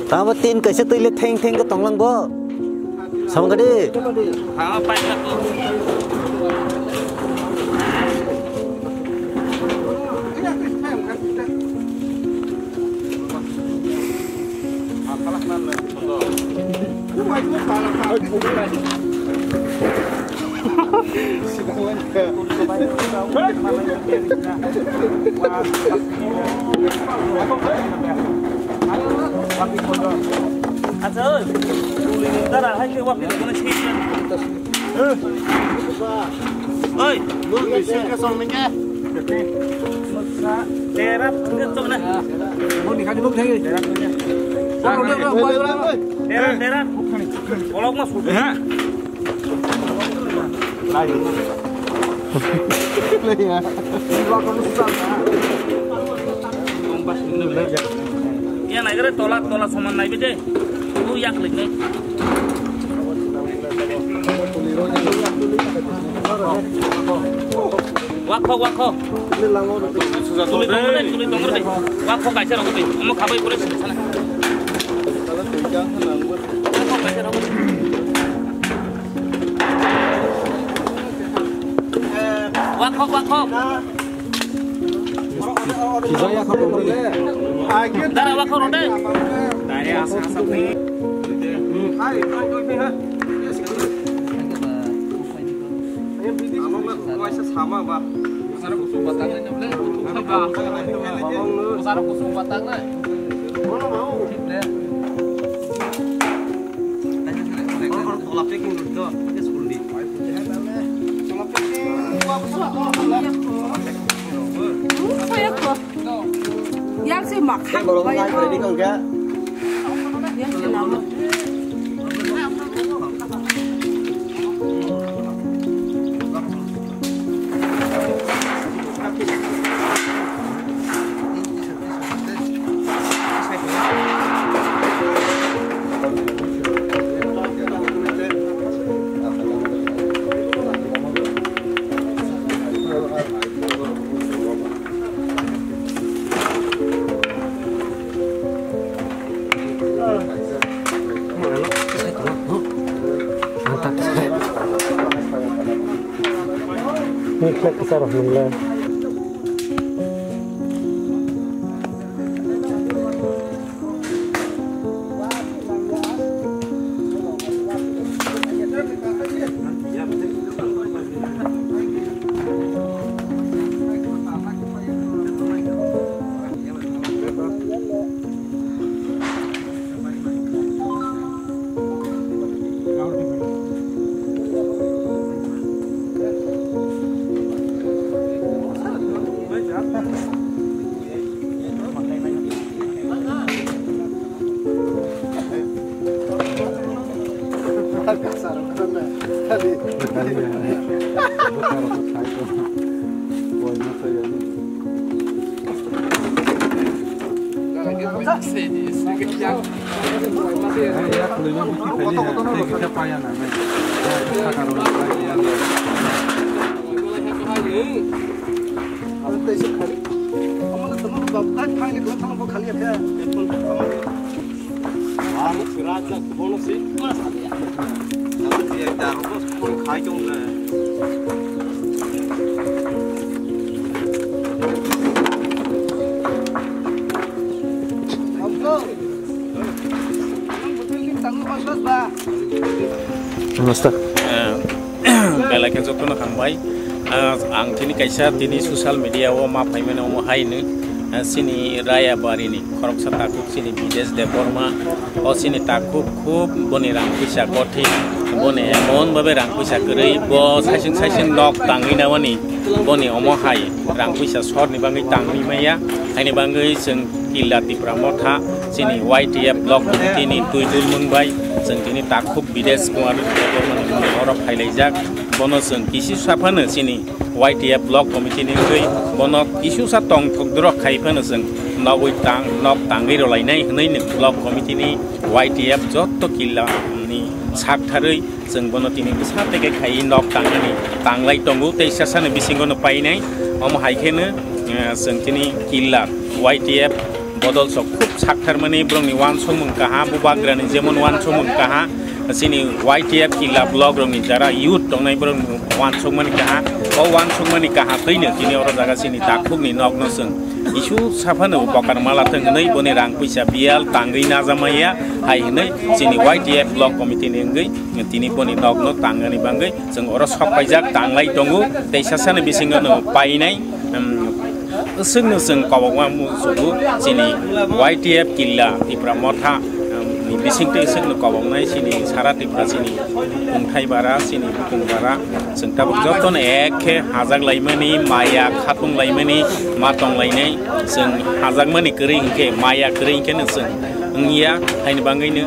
Tahu tin ke situ lihat teng ke tonglang go, sama kade. Apa itu? Anh ơi, ta là hai cái quạt điện con này ơi, luôn người xin cái son mình nghe. Để rap cái son này. Muốn đi khai lúc thế đi. Để rap nha. Để rap. Kalau mas sudah. Lagi. Lagi ya. Kalau kamu susah. Kompas ini belajar. Yang naik kereta tolak sama naik aja. Itu yang lagi. Wako. Tulis tonggur deh. Wako kaca rambut deh. Kamu kabai boleh sini sana. Wako. Saya kamu boleh. Darah wako rode. Dari asal nih. Hai, kau ini sama ba usara kusung batang na boleh usara kusung batang na mana mau le orang tolak packing dulu ke school di tolak packing saya kok yang sih makan banyak yang sih nama ini kita saraf mulai. Belakang jatuh nak hambai, angkini kaisa tini sosial media wa ma payment wa hai ni, sini raya bari ni, korok setakuk sini bides deporma, o sini takuk kub boni rangkuisa kothi, boni mon babe rangkuisa kerei, bo saising nok tangi nawani, boni omo hai, rangkuisa short ni bangai tangi maya, ini bangai seng Killa TIPRA Motha, sini YTF block tini tujuh mumbai, seng tini takuk bides kuar deporma orang hai lejak. bono sung kisi sapano sini YTF block committee ni goi bono kisu sa tong thok dro khai phano sung nogoi tang nok tangai ro lainai hnai ni block committee ni YTF jotto Killa ni sak tharoi sung bono tini sa teke khai nok tangani tanglai tongu te sasane bisingo no painai om haikene sung tini Killa YTF bodol so খুব সাকথার মানে ব্রংনি ওয়ান সমুন কাহা বুবাগ্রানি যেমন ওয়ান সমুন কাহা সিনি YTF Killa ব্লগ রংনি যারা ইউথ দংনাই ব্রং ওয়ান সমুন কাহা ও ওয়ান সমুন কাহা কইনো কিনি অর জায়গা সিনি দাখুগনি নগ্ন সং ইসু সাফানো বকার মালা থংनै বনে রাং পয়সা বিয়াল তাঙ্গৈ নাজামাইয়া হাইनै সিনি YTF ব্লগ কমিটি নেঙ্গৈ তিনি বনে নগ্ন তাঙ্গানি বাঙ্গৈ जों অর সপাইজাক তাংলাই দঙ্গু তেইসাসানে বিসিংনো পাইনাই Sungno sung kawangwa musubu sini YTF Killa TIPRA Motha ni bising te sungno kawangnai sini sara TIPRA sini pungthai bara sini bukung bara sung tabuk joton ekhe hajak laimani maya khatung laimani matong lainai sung hajak mani kering ke maya kering ke sung ngia haini bangaini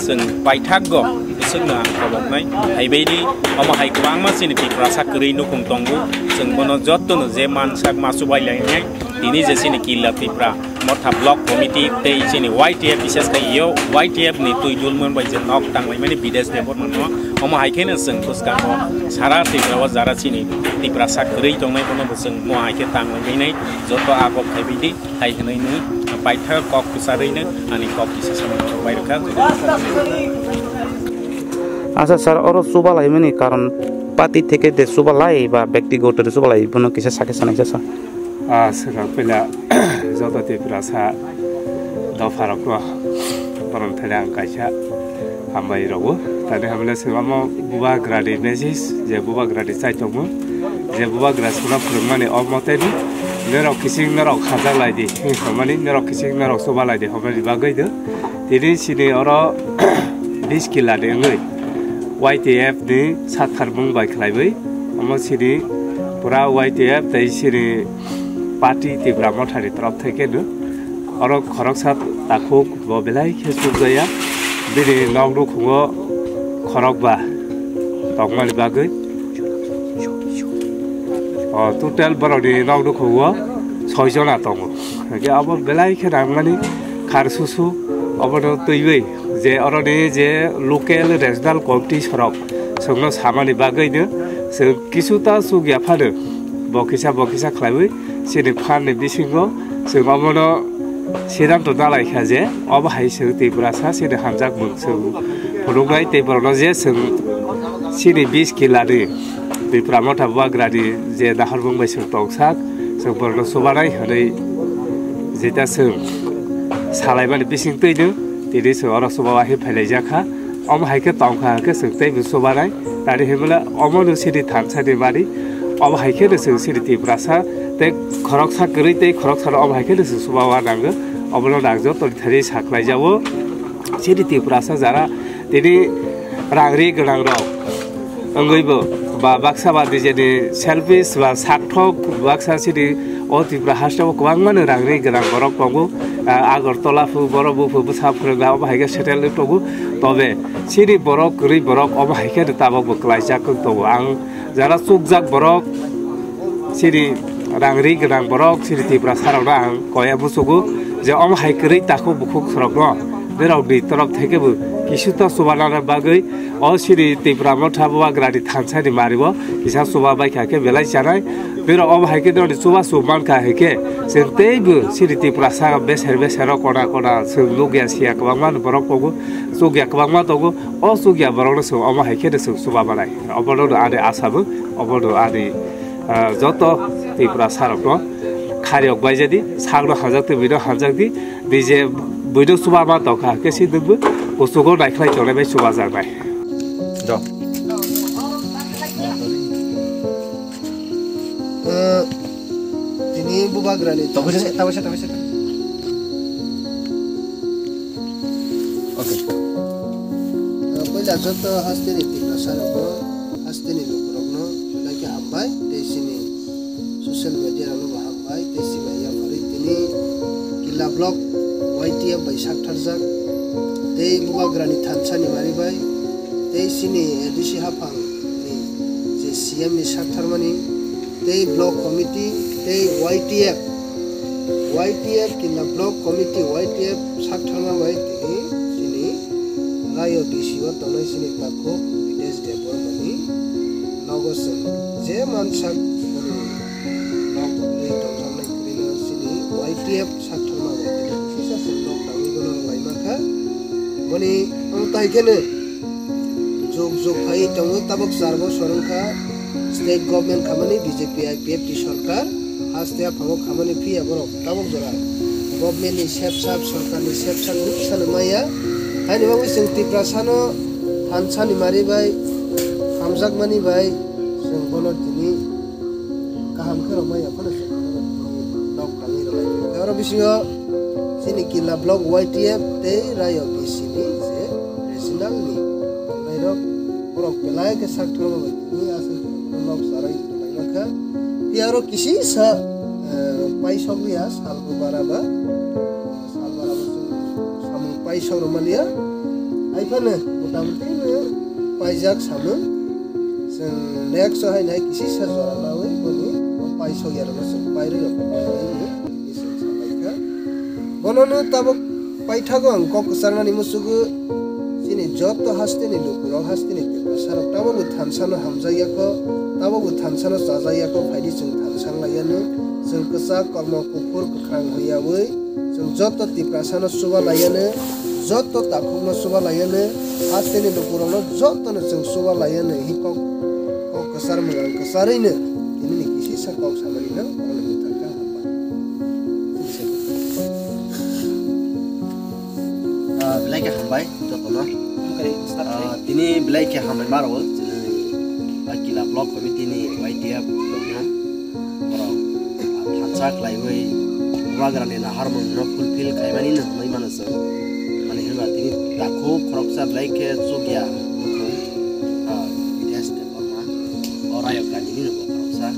sung paithak go sungna kawangnai haibaidi ama hai kwangma sini TIPRA sakri Nukhungno sung bono joton je mansak masubai lainai ini je sini Killa TIPRA Motha block committee te sini YTF bises kai yo YTF ni tuidul mon bai je nok tanglai mani bides debor manno ama haikene sung kuska no sara TIPRA wa jara sini TIPRA sakri tongnai bono sung mo haike tanglai nai joto agok khaibidi haikenai ni paitha kok kusarei ne ani kok kisa sama bai rakha আচ্ছা স্যার ওর সুবালাই মানে কারণ পাতি থেকে যে সুবালাই বা ব্যক্তিগত সুবালাই কোনো কিছু সাকে সানাইছে sir Sekarang pula jodoh TIPRA sa dofarak lo orang terang kaca hambai ragu. Tadi hamilnya semua buah gradi nesis, je buah gradi saya cuma, je buah gradi sekolah permane orang tadi, nerok kising nerok khazal lagi, hamani nerok kising nerok soba lagi, hamani bagai tu. Jadi sini orang Killa dengai, YTF ni sathar mung baik lagi, amma sini pura YTF tadi sini Parti TIPRA Motha ni taraf theke no oro khorok sat takuk bo belai khesuk jaya bini Nukhungno khorok ba tongmali bagai total boroni Nukhungno 6 jona tongo ge abo belai khenangmani kharsusu obono toibai je oroni je local regional committee sorok songno samani bagai no se kisuta sugya phado bokisa khlaibai sini phanni bisingo sing omono sidan to dalai khaje ob hai se TIPRA sa sini hamjak mung se phurungai TIPRA je sing sini 20 Killa ni TIPRA Motha buagradi je daharbung bai sing toksak sing borno sobanai hanai jeta sing salaimani bising teido tiri se ora sobawa he phailai jakha om haike tongkha ke sing tei bu sobanai tari hemala omono sini thansani bari ob haike de sing sini TIPRA sa te khorok sa kri te khorok sa ob haike de subawa nang oblo dagjo to thari saklai jawo sini TIPRA sa jara tini rangri ganang ro angaibo ba baksa ba dijeni selfish ba sakthok baksa sini o TIPRA hastabo kwangmano rangri ganang borok tongo Agartala fu borok bu sap khrenga ob haike settle tongo tobe sini borok kri borok ob haike de tabok klaisa kong tongo ang jara sukjak borok sini rangri ganang borok sini TIPRA sarona ang koya busugu je om haikri taku bukuk sorokno berok di taraf theke bu kisuta subanana bagai o sini TIPRA Motha buagradi thansani maribo kisa suba bai khake belai chanai bero om haike doni suba suban kha heke sentei bu sini TIPRA sa besero kona lugya sia kwangman borok pogu sugya kwangma togu o sugya borok so om haike de suba banai obodo ade asabu obodo ade joto TIPRA sarokno khariok bai jadi sagno hajakte bido hajakdi dije bido suba ma tokha ke sidugbu bostugo naikhlai chole bai suba janai do ini bubagrani tabase oke पहिला joto hasteni TIPRA sarokno hasteni lukrokno lagi hambai desini social media alo hambai desi baya pari tini Killa block YTF bai saktarjak tei bubagrani thansani mari bai tei sini edisi hafang ni je BGM ni saktarmani tei block committee tei YTF Killa block committee YTF saktarma bai tini sini rayo bisiwa tonai sini tako bides depor mani nogosem je mansak nogoi tongamnai krina sini YTF saktarma bai tini sisa semlok tangi gono laimaka mani amtai kene jog phai tongo tabok sarbo sorongka state government khamani BJP IPF ti sarkar haste phago khamani phi aboro tabok jora government ni sepsap sarkar ni sepsap nuksana maya hani babu sing TIPRA sano hansani mari bai hamjak mani bai sing bono tini kaham khero maya kono dok kami ro aro bisio sini Killa block YTF te rayo bisini je regional ni rayo borok pelai ke sakthro bai ni asu blok sarai laimaka piaro kisi sa paisok ya salgo baraba samu paisok romalia aifane motamuti paijak samu sen next hai nai kisi sa jora lawe boni paisok ya ro paire ro bonono tabok paithago ang kok sarnani musugu sini joto haste ni lukuro haste ni sarok tabok thansano hamjayako tabok thansano sajayako phaidi sing thansang layanu sing kesa kormo kukur kukrang hoyawe sing joto TIPRA sano suba layane joto takungno suba layane haste ni lukuro no joto no sing suba layane hikok kok kesar mengang kesarine ini ni kisi sa kok samani na Rwlaikha hambai jotono tini Rwlaikha hambai maro Killa block committee ni YTF blockno oro hansak laiwei wagrani na harmon no fulfill kaimani na mai manasa mani hema tini takho khoroksa Rwlaikha sugya nukhung bides de forma orayo kanini no khoroksa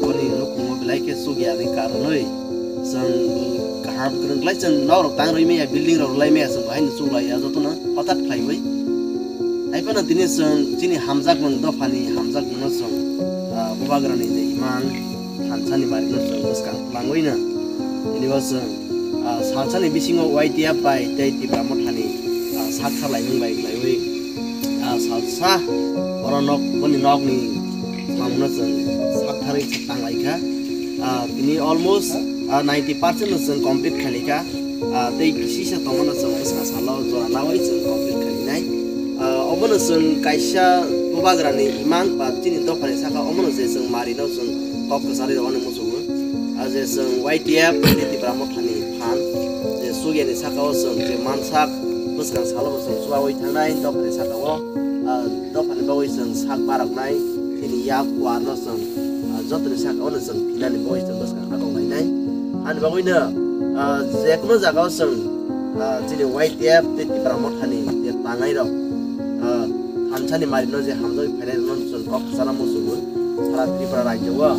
boni nukhung Rwlaikha sugya ni karonoi sang kaham kurang lai sang nor tang roi me building ro lai me sang hain su lai ajo to na hotat khai wei ai pana tini sang chini hamjak mang do phani hamjak no sang bubagrani de iman hanchani mari no sang muskang langoi na ini was sanchani bisingo YTF bai tei TIPRA mothani sakha lai mung bai lai wei sa oronok boni nok ni samna sang sakthari tang lai kha ini almost 90% ng complete khalika tei kisi sa tomona sa uska salo jora lawai chung complete khalinai obona sung kaisa bubagrani imang pa chini do phani saka omona se sung mari no sung top ka sari rawani musugu aje sung YTF TIPRA mothani phan je sugeni saka o sung je mansak uska salo sung suawai thanai do phani saka o do phani bawai sung sak barak nai chini yak wa no sung jotni saka ona sung pinani bawai sung uska agong nai an bagoina jekno jaga sung chini YTF TIPRA mothani je tangai ro hanchani marino je hamjoi phane non sung kok sara musugu sara TIPRA rajyo wa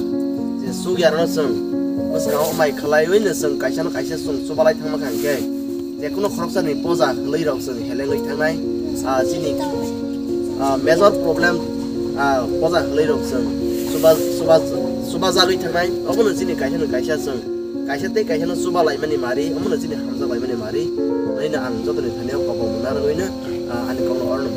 je sugya no sung musga mai khlai wei sung kaisa sung subalai thangma khangke jekno khoroksa ni poja lei rok sung helengoi thangnai chini major problem poja lei rok sung suba jaloi thangnai obono chini kaisa sung kaisa tei kaisa no suba lai mani mari omono chini hamja lai mani mari aina an jotoni thane ko bo munar goina ani ko orno